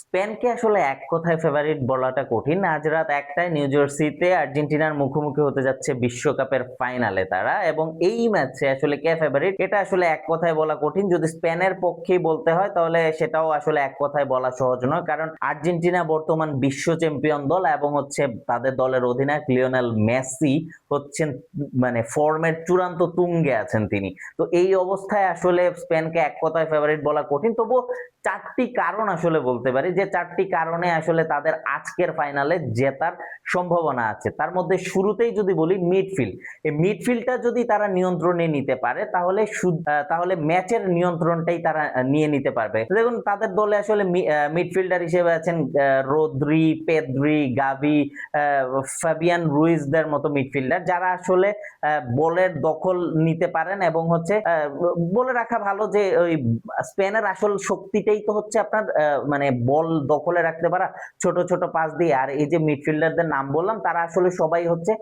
স্পেনকে আসলে এক কথায় ফেভারিট বলাটা কঠিন। আজ রাত ১টায় নিউ জার্সিতে আর্জেন্টিনার মুখোমুখি হতে যাচ্ছে বিশ্বকাপের ফাইনালে তারা, এবং এই ম্যাচে আসলে কে ফেভারিট এটা আসলে এক কথায় বলা কঠিন। যদি স্পেনের পক্ষেই বলতে হয় তাহলে সেটাও আসলে এক কথায় বলা সহজ নয়, কারণ আর্জেন্টিনা বর্তমান বিশ্ব চ্যাম্পিয়ন দল এবং হচ্ছে তাদের দলের অধিনায়ক লিওনেল মেসি হচ্ছেন মানে ফর্মের চূড়ান্ত তুঙ্গে আছেন তিনি। তো এই অবস্থায় আসলে স্পেনকে এক কথায় ফেভারিট বলা কঠিন। তবু চারটি কারণ আসলে বলতে পারি, যে চারটি কারণে আসলে তাদের আজকের ফাইনালে জেতার সম্ভাবনা আছে। তার মধ্যে শুরুতেই যদি বলি মিডফিল্ড, এই মিডফিল্ডটা যদি তারা নিয়ন্ত্রণে নিতে পারে তাহলে তাহলে ম্যাচের নিয়ন্ত্রণটাই তারা নিয়ে নিতে পারবে। দেখুন তাদের দলে আসলে মিডফিল্ডার হিসেবে আছেন রদ্রি, পেদ্রি, গাভি, ফাবিয়ান রুইজদের মতো মিডফিল্ডার, যারা আসলে বলের দখল নিতে পারেন এবং হচ্ছে বলে রাখা ভালো যে ওই স্পেনের আসল শক্তিটাই তো হচ্ছে আপনার মানে বল দখলে রাখতে পারা, ছোট ছোট পাস দিয়ে। আর এই যে মিডফিল্ডারদের নাম বললাম তারা আসলে সবাই হচ্ছে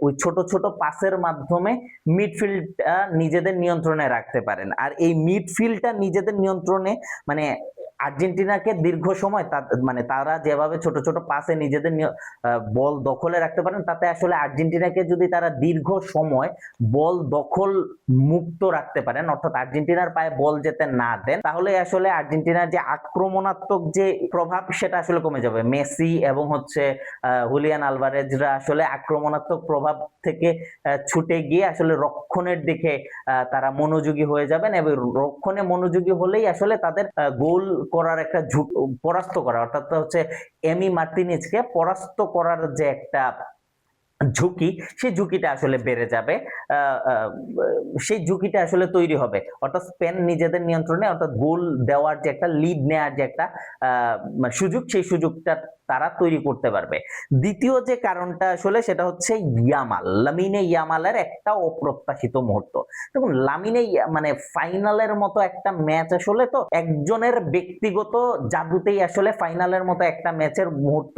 ওই ছোট ছোট পাসের মাধ্যমে মিডফিল্ডটা নিজেদের নিয়ন্ত্রণে রাখতে পারেন। আর এই মিডফিল্ডটা নিজেদের নিয়ন্ত্রণে মানে আর্জেন্টিনাকে দীর্ঘ সময় মানে তারা যেভাবে ছোট ছোট পাসে নিজেদের বল দখলে রাখতে পারেন, তাতে আসলে আর্জেন্টিনাকে যদি তারা দীর্ঘ সময় বল দখল মুক্ত রাখতে পারেন, অর্থাৎ আর্জেন্টিনার পায়ে বল যেতে না দেন, তাহলে আসলে আর্জেন্টিনার যে আক্রমণাত্মক যে প্রভাব সেটা আসলে কমে যাবে। মেসি এবং হচ্ছে হুলিয়ান আলভারেজরা আসলে আক্রমণাত্মক প্রভাব থেকে ছুটে গিয়ে আসলে রক্ষণের দিকে তারা মনোযোগী হয়ে যাবেন, এবং রক্ষণে মনোযোগী হলেই আসলে তাদের গোল করার একটা পরাস্ত করা, অর্থাৎ হচ্ছে এমি মার্টিনেজকে পরাস্ত করার যে একটা ঝুঁকি, সেই ঝুঁকিটা আসলে বেড়ে যাবে। সেই ঝুঁকিটা আসলে তৈরি হবে, অর্থাৎ স্পেন নিজেদের নিয়ন্ত্রণে, অর্থাৎ গোল দেওয়ার যে একটা লিড নেওয়ার যে একটা সুযোগ, সেই সুযোগটা তারা তৈরি করতে পারবে। দ্বিতীয় যে কারণটা আসলে সেটা হচ্ছে লামিনে ইয়ামালের একটা অপ্রত্যাশিত মুহূর্ত। দেখুন লামিনে মানে ফাইনালের মতো একটা ম্যাচ আসলে তো একজনের ব্যক্তিগত জাদুতেই আসলে ফাইনালের মতো একটা ম্যাচের মুহূর্ত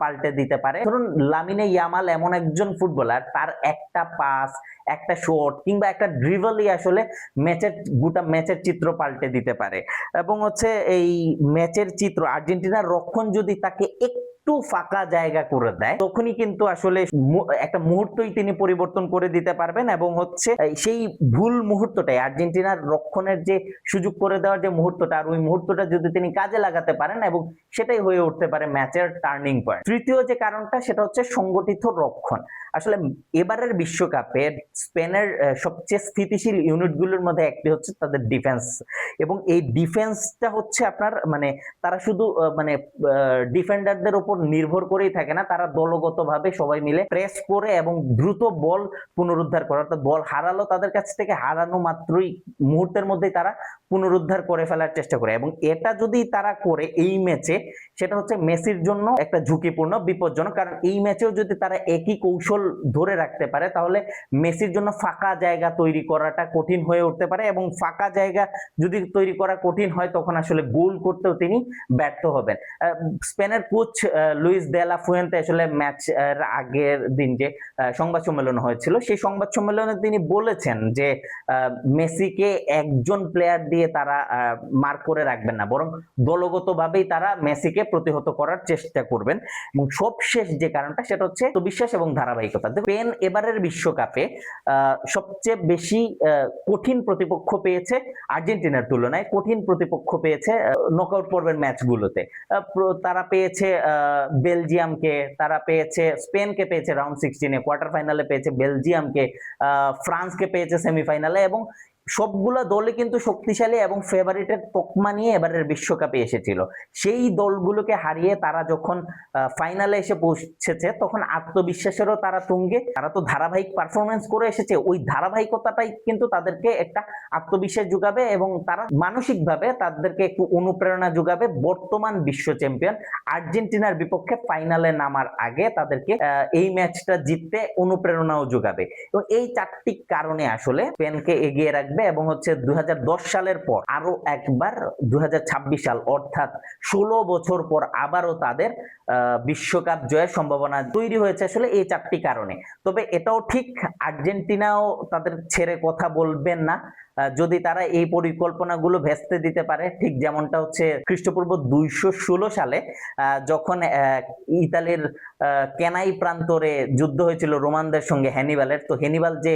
পাল্টে দিতে পারে। ধরুন লামিনে ইয়ামাল এমন একজন ফুটবলার, তার একটা পাস, একটা শট কিংবা একটা ড্রিবলই আসলে গোটা ম্যাচের চিত্র পাল্টে দিতে পারে। এবং হচ্ছে এই ম্যাচের চিত্র, আর্জেন্টিনার রক্ষণ যদি তাকে একটু ফাঁকা জায়গা করে দেয় তখনই কিন্তু আসলে একটা মুহূর্তই তিনি পরিবর্তন করে দিতে পারবেন, এবং হচ্ছে সেই ভুল মুহূর্তটাই আর্জেন্টিনার রক্ষণের যে সুযোগ করে দেওয়ার যে মুহূর্তটা, আর ওই মুহূর্তটা যদি তিনি কাজে লাগাতে পারেন, এবং সেটাই হয়ে উঠতে পারে ম্যাচের টার্নিং পয়েন্ট। তৃতীয় যে কারণটা সেটা হচ্ছে সংগঠিত রক্ষণ। আসলে এবারের বিশ্বকাপে স্পেনের সবচেয়ে স্থিতিশীল ইউনিটগুলোর মধ্যে একটি হচ্ছে তাদের ডিফেন্স, এবং এই ডিফেন্সটা হচ্ছে আপনার মানে তারা শুধু মানে ডিফেন্ডারদের উপর নির্ভর করেই থাকে না, তারা দলগতভাবে সবাই মিলে প্রেস করে এবং দ্রুত বল পুনরুদ্ধার করে, অর্থাৎ বল হারালো তাদের কাছ থেকে, হারানো মাত্রই মুহূর্তের মধ্যেই তারা পুনরুদ্ধার করে ফেলার চেষ্টা করে। এবং এটা যদি তারা করে এই ম্যাচে, সেটা হচ্ছে মেসির জন্য একটা ঝুঁকিপূর্ণ, বিপজ্জনক, কারণ এই ম্যাচেও যদি তারা একই কৌশল ধরে রাখতে পারে তাহলে মেসির জন্য ফাঁকা জায়গা তৈরি করাটা কঠিন হয়ে উঠতে পারে, এবং ফাঁকা জায়গা যদি তৈরি করা কঠিন হয় তখন আসলে গোল করতেও তিনি ব্যর্থ হবেন। স্পেনের coach Luis de la Fuente আসলে ম্যাচ এর আগের দিন যে সংবাদ সম্মেলন হয়েছিল, সেই সংবাদ সম্মেলনে তিনি বলেছেন যে মেসিকে একজন প্লেয়ার দিয়ে তারা মার্ক করে রাখবেন না, বরং দলগতভাবেই তারা মেসিকে প্রতিহত করার চেষ্টা করবেন। এবং সবশেষ যে কারণটা সেটা হচ্ছে আত্মবিশ্বাস এবং ধারাবাহিকতা। স্পেন এবারের বিশ্বকাপে সবচেয়ে বেশি কঠিন প্রতিপক্ষ পেয়েছে, আর্জেন্টিনার তুলনায় কঠিন প্রতিপক্ষ পেয়েছে নকআউট পর্বের ম্যাচগুলোতে। তারা পেয়েছে বেলজিয়ামকে, তারা পেয়েছে স্পেনকে, পেয়েছে রাউন্ড 16-এ, কোয়ার্টার ফাইনালে পেয়েছে বেলজিয়ামকে, ফ্রান্সকে পেয়েছে সেমিফাইনালে, এবং সবগুলো দলে কিন্তু শক্তিশালী এবং ফেভারিটের তকমা নিয়ে এবারের বিশ্বকাপে এসেছিল। সেই দলগুলোকে হারিয়ে তারা যখন ফাইনালে এসে পৌঁছেছে তখন আত্মবিশ্বাসেরও তারা তুঙ্গে, তারা তো ধারাবাহিক পারফরমেন্স করে এসেছে, ওই ধারাবাহিকতাটাই কিন্তু তাদেরকে একটা আত্মবিশ্বাস যোগাবে এবং তারা মানসিকভাবে তাদেরকে একটু অনুপ্রেরণা যোগাবে বর্তমান বিশ্ব চ্যাম্পিয়ন আর্জেন্টিনার বিপক্ষে ফাইনালে নামার আগে তাদেরকে এই ম্যাচটা জিততে অনুপ্রেরণাও যোগাবে। এবং এই চারটি কারণে আসলে স্পেনকে এগিয়ে রাখবে, এবং হচ্ছে 2010 সালের পর আরো একবার 2026 সাল অর্থাৎ 16 বছর পর আবারও তাদের বিশ্বকাপ জয়ের সম্ভাবনা তৈরি হয়েছে আসলে এই চারটি কারণে। তবে এটাও ঠিক আর্জেন্টিনাও তাদের ছেড়ে কথা বলবেন না, যদি তারা এই পরিকল্পনাগুলো ভেস্তে দিতে পারে, ঠিক যেমনটা হচ্ছে খ্রিস্টপূর্ব 216 সালে যখন ইতালির কেনাই প্রান্তরে যুদ্ধ হয়েছিল রোমানদের সঙ্গে হ্যানিবালের, তো হ্যানিবাল যে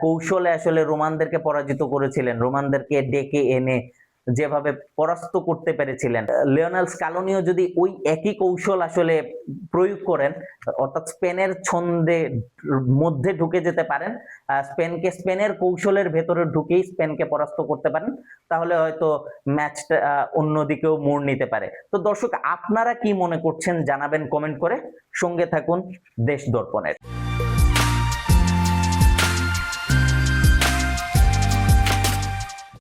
কৌশলে আসলে রোমানদেরকে পরাজিত করেছিলেন, রোমানদেরকে ডেকে এনে যেভাবে পরাস্ত করতে পেরেছিলেন, লিওনেল স্কালোনিও যদি ওই একই কৌশল আসলে প্রয়োগ করেন, অর্থাৎ স্পেনের ছন্দে মধ্যে ঢুকে যেতে পারেন, স্পেনের কৌশলের ভেতরে ঢুকেই স্পেনকে পরাস্ত করতে পারেন, তাহলে হয়তো ম্যাচটা অন্যদিকেও মোড় নিতে পারে। তো দর্শক, আপনারা কি মনে করছেন জানাবেন কমেন্ট করে। সঙ্গে থাকুন দেশ দর্পণের।